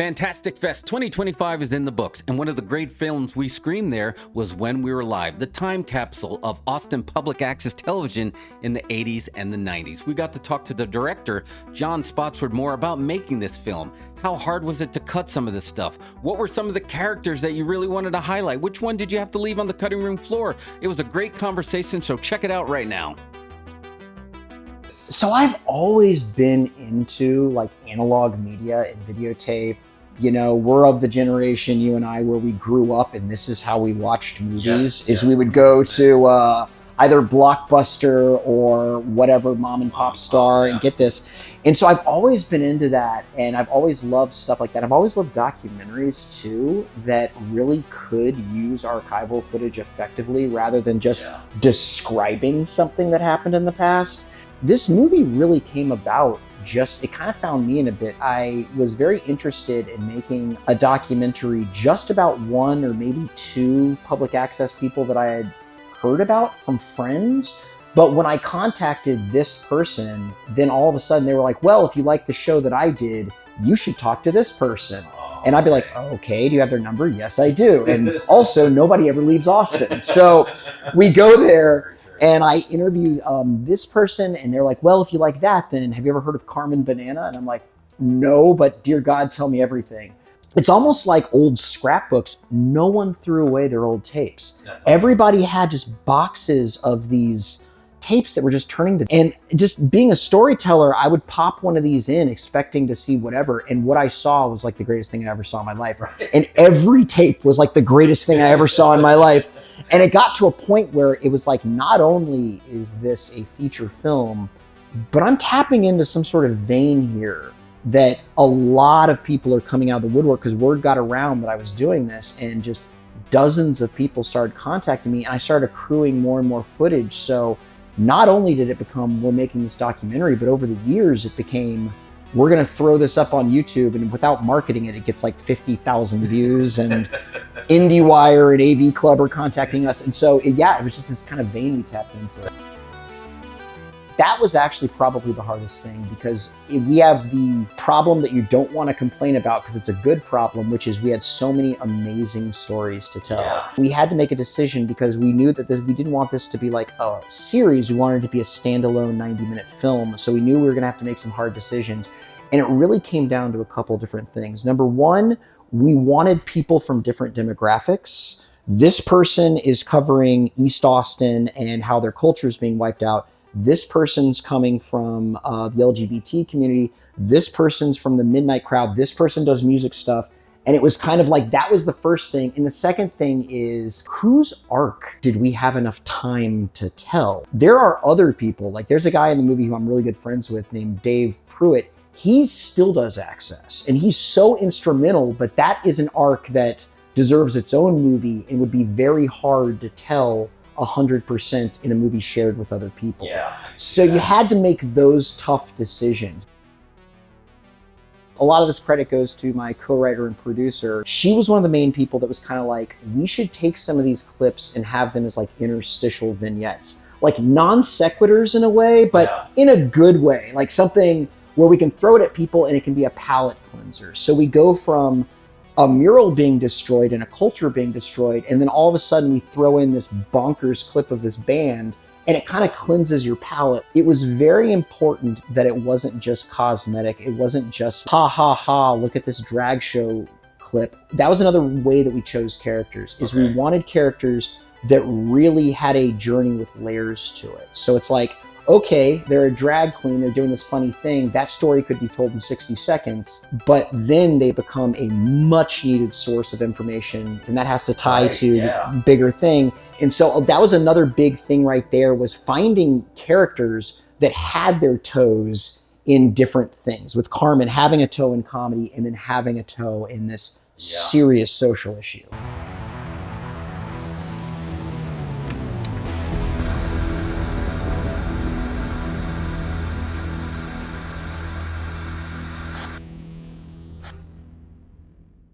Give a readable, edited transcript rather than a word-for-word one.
Fantastic Fest 2025 is in the books, and one of the great films we screened there was When We Were Live, the time capsule of Austin public access television in the 80s and the 90s. We got to talk to the director, John Spottswood Moore, about making this film. How hard was it to cut some of this stuff? What were some of the characters that you really wanted to highlight? Which one did you have to leave on the cutting room floor? It was a great conversation, so check it out right now. So I've always been into like analog media and videotape. You know, we're of the generation, you and I, where we grew up and this is how we watched movies, we would go to either Blockbuster or whatever mom and pop star and get this. And so I've always been into that, and I've always loved stuff like that. I've always loved documentaries too that really could use archival footage effectively rather than just describing something that happened in the past. This movie really came about it kind of found me in a bit. I was very interested in making a documentary just about one or maybe two public access people that I had heard about from friends. But when I contacted this person, then all of a sudden they were like, well, if you like the show that I did, you should talk to this person. And I'd be like, okay, do you have their number? Yes, I do. And also, nobody ever leaves Austin. So we go there. And I interviewed this person, and they're like, well, if you like that, then have you ever heard of Carmen Banana? And I'm like, no, but dear God, tell me everything. It's almost like old scrapbooks. No one threw away their old tapes. Everybody had just boxes of these tapes that were just turning to, and just being a storyteller, I would pop one of these in expecting to see whatever. And what I saw was like the greatest thing I ever saw in my life. Right. And every tape was like the greatest thing I ever saw in my life. And it got to a point where it was like, not only is this a feature film, but I'm tapping into some sort of vein here that a lot of people are coming out of the woodwork, because word got around that I was doing this, and just dozens of people started contacting me, and I started accruing more and more footage. So not only did it become, we're making this documentary, but over the years it became, we're going to throw this up on YouTube, and without marketing it, it gets like 50,000 views, and IndieWire and AV Club are contacting us. And so, it was just this kind of vein we tapped into. That was actually probably the hardest thing, because we have the problem that you don't want to complain about because it's a good problem, which is we had so many amazing stories to tell. Yeah. We had to make a decision because we knew that we didn't want this to be like a series. We wanted it to be a standalone 90-minute film. So we knew we were going to have to make some hard decisions. And it really came down to a couple different things. Number one, we wanted people from different demographics. This person is covering East Austin and how their culture is being wiped out. This person's coming from the LGBT community. This person's from the midnight crowd. This person does music stuff. And it was kind of like, that was the first thing. And the second thing is, whose arc did we have enough time to tell? There are other people, like there's a guy in the movie who I'm really good friends with named Dave Pruitt. He still does access, and he's so instrumental, but that is an arc that deserves its own movie and would be very hard to tell 100% in a movie shared with other people. Yeah. So you had to make those tough decisions. A lot of this credit goes to my co-writer and producer. She was one of the main people that was kind of like, we should take some of these clips and have them as like interstitial vignettes, like non sequiturs in a way, but in a good way, like something where we can throw it at people and it can be a palate cleanser. So we go from a mural being destroyed and a culture being destroyed, and then all of a sudden we throw in this bonkers clip of this band, and it kind of cleanses your palate. It was very important that it wasn't just cosmetic. It wasn't just, ha ha ha, look at this drag show clip. That was another way that we chose characters, is we wanted characters that really had a journey with layers to it. So it's like, okay, they're a drag queen, they're doing this funny thing. That story could be told in 60 seconds, but then they become a much needed source of information, and that has to tie to the bigger thing. And so that was another big thing right there, was finding characters that had their toes in different things, with Carmen having a toe in comedy and then having a toe in this serious social issue.